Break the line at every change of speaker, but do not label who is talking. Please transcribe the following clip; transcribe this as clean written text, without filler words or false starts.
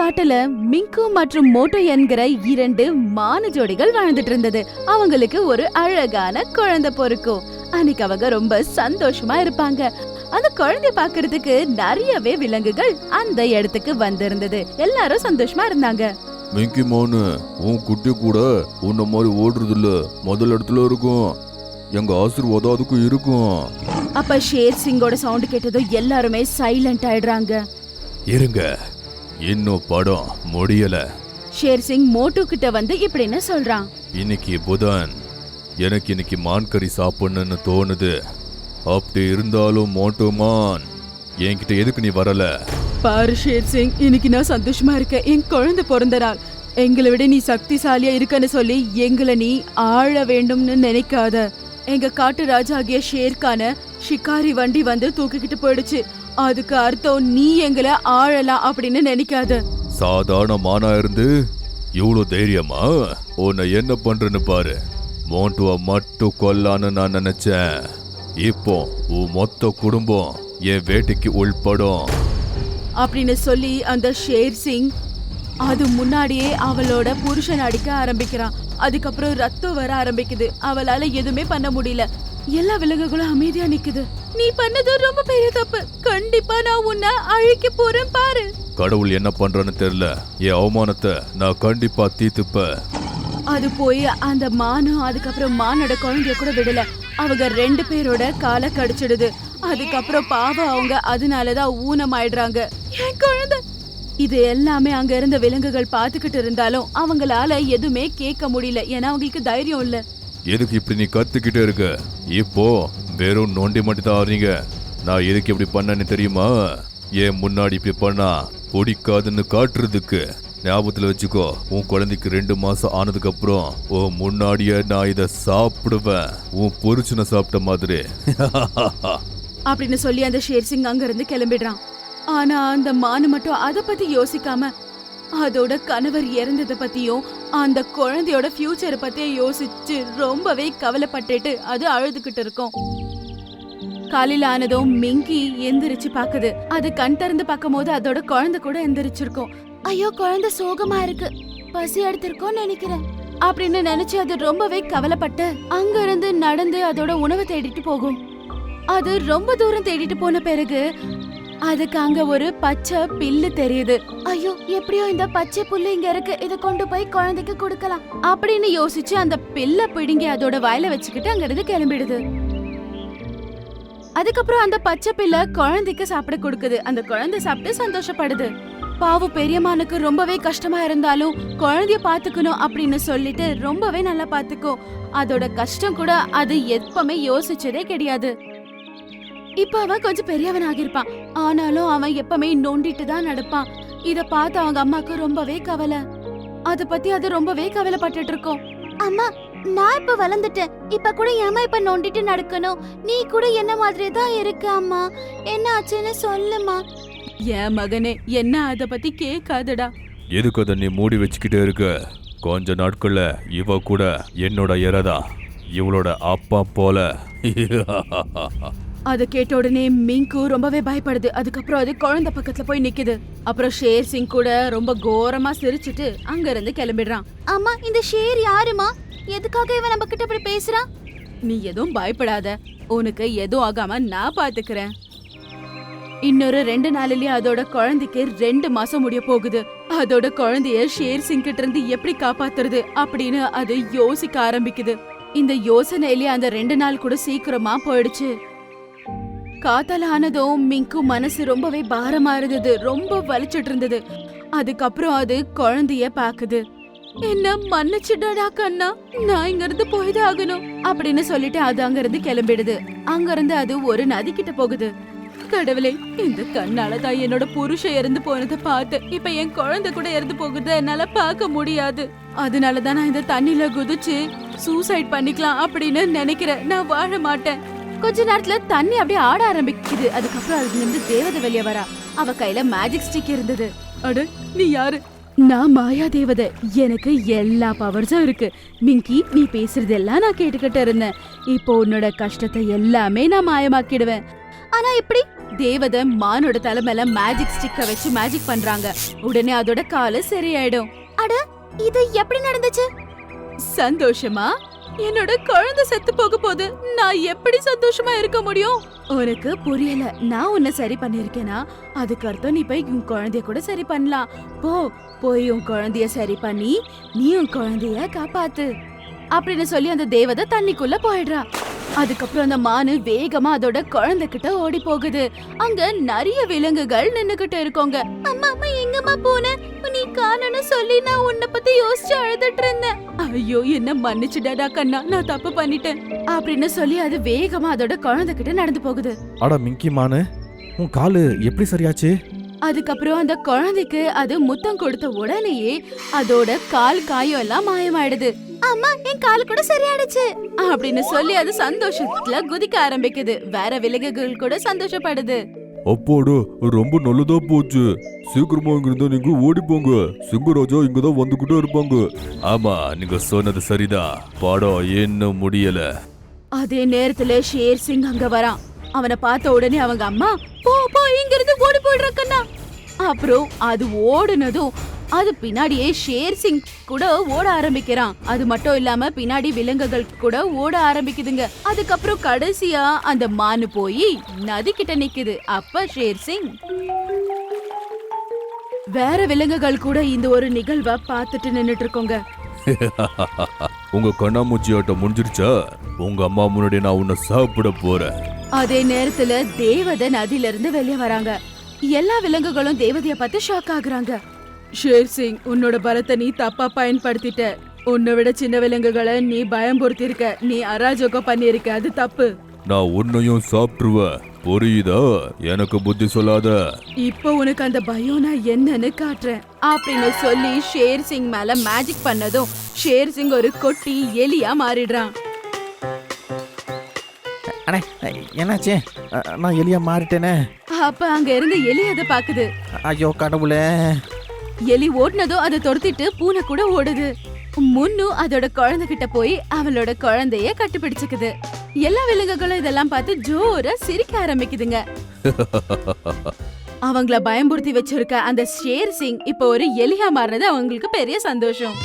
காட்டுல மிங்கு மற்றும் மோட்டோ என்கிற 2 மான ஜோடிகள் வாழ்ந்துட்டு இருந்தது. அவங்களுக்கு ஒரு அழகான குழந்தை பொறுக்கும். அன்னைக்கு அவங்க ரொம்ப சந்தோஷமா இருப்பாங்க. அந்த குழந்தைய பாக்குறதுக்கு நிறையவே விலங்குகள் அந்த இடத்துக்கு வந்திருந்தது. எல்லாரும் சந்தோஷமா இருந்தாங்க.
மிங்கி மோனு, உன் குட்டி கூட உன்ன மாதிரி ஓடுறது இல்ல, முதல் இடத்துல இருக்கும். எங்க ஆசீர்வாதம் அதுக்கு இருக்கும்.
அப்ப ஷேர் சிங்கோட சவுண்ட் கேட்டதும் எல்லாருமே சைலண்ட் ஆயிடுறாங்க.
இருங்க, இன்னும் படம் முடியல.
ஷேர் சிங் மோட்டு கிட்ட வந்து இப்படின்னு சொல்றான்.
இன்னைக்கு புதன், எனக்கு இன்னைக்கு மான் கறி சாப்பிடணும்னு தோணுது. அப்படி இருந்தாலும் மோட்டோமான், என்கிட்ட எதுக்கு நீ வரல?
பாரு ஷேர் சிங், இன்னைக்கு நான் சந்தோஷமா இருக்கேன். என் குழந்தை பிறந்த நாள். எங்களை விட நீ சக்திசாலியா இருக்கன்னு சொல்லி எங்களை நீ ஆள வேண்டும்னு நினைக்காத. எங்க காட்டு ராஜா ஆகிய ஷேர்கான ஷிகாரி வண்டி வந்து தூக்கிக்கிட்டு போயிடுச்சு. அதுக்கு அர்த்தம் நீ எங்களை ஆளலாம் அப்படின்னு நினைக்காத.
சாதாரண மானா இருந்து இவ்வளவு தைரியமா? உன்னை என்ன பண்றேன்னு பாரு. மோண்டுவ மட்டும் கொல்லான்னு நான் நினைச்சேன். இப்போ உன் மொத்த குடும்பம் என் வேட்டைக்கு உள்படும்
அப்படின்னு சொல்லி அந்த ஷேர் சிங் அது முன்னாடியே அவளோட புருஷன் அடிக்க ஆரம்பிக்கிறான். அதுக்கப்புறம் ரத்தம் வர ஆரம்பிக்குது. அவளால எதுவுமே பண்ண முடியல. எல்லா விலங்குகளும் அமைதியா நிக்குது. நீ பண்ணது ரொம்ப பெரிய தப்பு. கண்டிப்பா நான் உன்னை அழிக்க போறேன் பாரு.
கடவுள் என்ன பண்றன்னு தெரியல. என் அவமானத்தை நான் கண்டிப்பா தீர்த்துப்ப.
அது போய் அந்த மானும் அதுக்கப்புறம் மானோட குழந்தைய கூட விடல. அவங்க 2 பேரோட காலை கடிச்சிடுது. அதுக்கப்புறம் பாவம் அவங்க அதனாலதான் ஊனமாயிடுறாங்க. என் குழந்தை. இது எல்லாமே அங்க இருந்த விலங்குகள் பாத்துக்கிட்டு இருந்தாலும் அவங்களால எதுவுமே கேட்க முடியல. ஏன்னா அவங்களுக்கு தைரியம் இல்ல.
எதுக்கு இப்படி நீ கத்துக்கிட்டே இருக்க? இப்போ வெறும் நோண்டி மட்டும் தான் ஆறீங்க. நான் எதுக்கு இப்படி பண்ணேன்னு தெரியுமா? ஏன் முன்னாடி இப்படி பண்ணா பிடிக்காதுன்னு காட்டுறதுக்கு. ஞாபகத்துல வச்சுக்கோ, உன் குழந்தைக்கு 2 மாசம் ஆனதுக்கு அப்புறம் உன் முன்னாடியே நான் இத சாப்பிடுவேன். உன் புருஷனை சாப்பிட்ட மாதிரி.
அப்படின்னு சொல்லி அந்த ஷேர் சிங் அங்க இருந்து கிளம்பிடுறான். ஆனா அந்த மானு மட்டும் அத பத்தி யோசிக்காம அதோட கணவர் இறந்தத பத்தியும் அந்த குழந்தையோட ஃபியூச்சரை பத்தியும் யோசிச்சு ரொம்பவே கவலைப்பட்டுட்டு அது அழுதுகிட்டு இருக்கும். காலையில ஆனதும் மிங்கி எந்திரிச்சு பாக்குது. அது கண் திறந்து பார்க்கும் போது அதோட குழந்தை கூட எந்திரிச்சிருக்கும். ஐயோ, குழந்தை சோகமா இருக்கு, பசி எடுத்திருக்கோன்னு நினைக்கிறேன் அப்படின்னு நினைச்சு அது ரொம்பவே கவலைப்பட்டு அங்க இருந்து நடந்து அதோட உணவை தேடிட்டு போகும். அது ரொம்ப தூரம் தேடிட்டு போன பிறகு அதுக்கு அங்க ஒரு பச்சை பில்லு தெரியுது. ஐயோ, எப்படியோ இந்த பச்சை புல்லு இங்க இருக்கு, இத கொண்டு போய் குழந்தைக்கு கொடுக்கலாம் அப்படின்னு யோசிச்சு அந்த பில்ல பிடுங்கி அதோட வாயில வச்சுக்கிட்டு அங்க இருந்து கிளம்பிடுது. அதுக்கப்புறம் அந்த பச்சை பில்ல குழந்தைக்கு சாப்பிட கொடுக்குது. அந்த குழந்தை சாப்பிட்டு சந்தோஷப்படுது. பாவம் பெரியம்மானுக்கு ரொம்பவே கஷ்டமா இருந்தாலும் குழந்தைய பாத்துக்கணும் அப்படின்னு சொல்லிட்டு ரொம்பவே நல்லா பாத்துக்கும். அதோட கஷ்டம் கூட அது எப்பவுமே யோசிச்சதே கிடையாது. இப்ப அவன் கொஞ்சம் பெரியவன் ஆகிருப்பான். ஆனாலும் அவன் எப்பவுமே நோண்டிட்டு தான் நடப்பான். இத பார்த்து அவங்க அம்மாக்கு ரொம்பவே கவலை. அத பத்தி அது ரொம்பவே கவலைப்பட்டுட்டு இருக்கும். அம்மா, நான் இப்ப வளர்ந்துட்டேன். இப்ப கூட ஏமா இப்ப நோண்டிட்டு நடக்கணும்? நீ கூட என்ன மாதிரியே தான் இருக்க அம்மா. என்ன ஆச்சுன்னு சொல்லுமா. என் மகனே, என்ன அத பத்தி கேட்காதடா.
எதுக்கு அதை நீ மூடி வச்சுக்கிட்டே இருக்க? கொஞ்ச நாட்கள்ல இவ கூட என்னோட இறதா, இவளோட அப்பா போல.
அத கேட்ட உடனே மிங்கு ரொம்பவே பயப்படுது. அதுக்கப்புறம் அது குழந்தை பக்கத்துல போய் நிக்குது. அப்புறம் ஷேர் சிங் கூட ரொம்ப கோரமா சிரிச்சிட்டு அங்க இருந்து கிளம்பிடுறான். அம்மா, இந்த ஷேர் யாருமா? எதுக்காக இவன் நம்ம கிட்ட இப்படி பேசுறான்? நீ எதுவும் பயப்படாத, உனக்கு எதுவும் ஆகாம நான் பாத்துக்கிறேன். இன்னொரு 2 நாளிலேயே அதோட குழந்தைக்கு 2 மாசம் முடிய போகுது. அதோட குழந்தைய ஷேர் சிங் கிட்ட இருந்து எப்படி காப்பாத்துறது அப்படின்னு அது யோசிக்க ஆரம்பிக்குது. இந்த யோசனையிலேயே அந்த 2 நாள் கூட சீக்கிரமா போயிடுச்சு. காத்தால ஆனதும் மிங்கு மனசு ரொம்பவே பாரமா இருந்தது. ரொம்ப வலிச்சிட்டு இருந்தது. அதுக்கப்புறம் அது குழந்தைய பாக்குது. என்ன மன்னிச்சிடடா கண்ணா, நான் இங்க இருந்து போய்தான் ஆகணும் அப்படின்னு சொல்லிட்டு அது அங்க இருந்து கிளம்பிடுது. அங்க இருந்து அது ஒரு நதி கிட்ட போகுது. கடவுளே, இந்த கண்ணாலதான் என்னோட புருஷன் இறந்து போனதை பார்த்து இப்ப என் குழந்தை கூட இறந்து போகுது என்னால பார்க்க முடியாது. அதனாலதான் நான் இந்த தண்ணில குதிச்சு சூசைட் பண்ணிக்கலாம் அப்படின்னு நினைக்கிறேன். நான் வாழ மாட்டேன். கொஞ்ச நேரத்துல தண்ணி அப்படியே ஆட ஆரம்பிக்குது. அதுக்கப்புறம் அதுல இருந்து தேவதை வெளியே வரா. அவ கையில மேஜிக் ஸ்டிக் இருந்தது. அட, நீ யாரு? நான் மாயா தேவதை. எனக்கு எல்லா பவர்ஸும் இருக்கு. மிங்கி, நீ பேசுறதெல்லாம் நான் கேட்டுக்கிட்டு இருந்தேன். இப்போ உன்னோட கஷ்டத்தை எல்லாமே நான் மாயமாக்கிடுவேன். ஆனா இப்படி தேவதை மானோட தலை மேல மேஜிக் ஸ்டிக்க வச்சு மேஜிக் பண்றாங்க. உடனே அதோட காலு சரியாயிடும். அட, இது எப்படி நடந்துச்சு? சந்தோஷமா? என்னோட குழந்தை செத்து போக போகுது. நான் எப்படி சந்தோஷமா இருக்க முடியும்? உனக்கு புரியல. நான் உன்னை சரி பண்ணிருக்கேனா, அதுக்கு அர்த்தம் நீ போய் உன் குழந்தைய கூட சரி பண்ணலாம். போய் உன் குழந்தைய சரி பண்ணி நீ உன் குழந்தைய காப்பாத்து அப்படின்னு சொல்லி அந்த தேவதை தண்ணிக்குள்ள போயிடுறா. அதுக்கப்புறம் அந்த மானு வேகமா அதோட குழந்தை கிட்ட ஓடி போகுது. அங்க நிறைய விலங்குகள் நின்னுகிட்டு இருக்கோங்க. அம்மா அம்மா எங்கம்மா போன? நீ காணோன்னு சொல்லி நான் உன்னை பத்தி யோசிச்சு அழுதுட்டு இருந்தேன். ஐயோ, என்ன மன்னிச்சுடாடா கண்ணா, நான் தப்பு பண்ணிட்டேன் அப்படின்னு சொல்லி அது வேகமா அதோட குழந்தை கிட்ட நடந்து போகுது.
அட மிங்கி மானு, உன் காலு எப்படி சரியாச்சு?
அதுக்கப்புறம் அந்த குழந்தைக்கு அது முத்தம் கொடுத்த உடனேயே அதோட கால் காயம் எல்லாம் மாயமாயிடுது. அம்மா, என் கால் கூட சரியாயிடுச்சு அப்படின்னு சொல்லி அது சந்தோஷத்துல குதிக்க ஆரம்பிக்குது. வேற விலங்குகள் கூட சந்தோஷப்படுது.
அப்போடு ரொம்ப நல்லதா போச்சு. சீக்கிரமா இங்க இருந்தா நீங்க ஓடி போங்க. சிங்கராஜா இங்கதான் வந்துகிட்டே இருப்பாங்க. ஆமா, நீங்க சொன்னது சரிதான். படம் இன்னும் முடியல.
அதே நேரத்துல ஷேர் சிங் அங்க வரான். அவனை பார்த்த உடனே அவங்க அம்மா, போ இங்க இருந்து ஓடி போயிடுற கண்ணா. அப்புறம் அது ஓடுனதும் அது பின்னாடியே ஷேர் சிங் கூட ஓட ஆரம்பிக்கிறான். அது மட்டும் இல்லாம பின்னாடி விலங்குகள் கூட ஓட ஆரம்பிக்குதுங்க. அதுக்கப்புறம் கடைசியா அந்த மானு போய் நதி கிட்ட நிக்குது. அப்ப ஷேர் சிங் வேற விலங்குகள் கூட இந்த ஒரு நிகழ்வை பார்த்துட்டு நின்னுட்டு இருக்கோங்க.
உங்க கண்ணாமூச்சி ஆட்டம் முடிஞ்சிருச்சா? உங்க அம்மா முன்னாடி நான் உன்னை சாப்பிட போறேன்.
அதே நேரத்துல தேவதை நதியில இருந்து வெளியே வராங்க. எல்லா விலங்குகளும் தேவதைய பார்த்து ஷாக் ஆகுறாங்க. ஷேர் சிங், உன்னோட பலத்தை நீ தப்பா பயன்படுத்திட்ட. உன்னை விட சின்ன விலங்குகளை நீ பயம்படுத்திருக்க. நீ அராஜகம் பண்ணிருக்க. அது தப்பு.
நான் உன்னையும் சாப்பிட்டுருவேன், புரியுதா? எனக்கு புத்தி சொல்லாத.
இப்போ உனக்கு அந்த பயம் நான் என்னன்னு காட்டுறேன் அப்படின்னு சொல்லி ஷேர் சிங் மேல மேஜிக் பண்ணதும் ஷேர் சிங் ஒரு கொட்டி எலியா மாறிடுறான்.
அண்ணே, என்னாச்சு? நான் எலியா மாறிட்டேனே.
அப்ப அங்க இருந்து எலி அதை பாக்குது.
ஐயோ கடவுளே!
எலி ஓடுனதும் அதை துரத்திட்டு பூனை கூட ஓடுது. முன்னு அதோட குழந்தை கிட்ட போய் அவளோட குழந்தைய கட்டுப்பிடிச்சுக்குது. எல்லா விலங்குகளும் இதெல்லாம் பார்த்து ஜோரா சிரிக்க ஆரம்பிக்குதுங்க. அவங்கள பயம்புறுத்தி வச்சிருக்க அந்த ஷேர் சிங் இப்ப ஒரு எலியா மாறினது அவங்களுக்கு பெரிய சந்தோஷம்.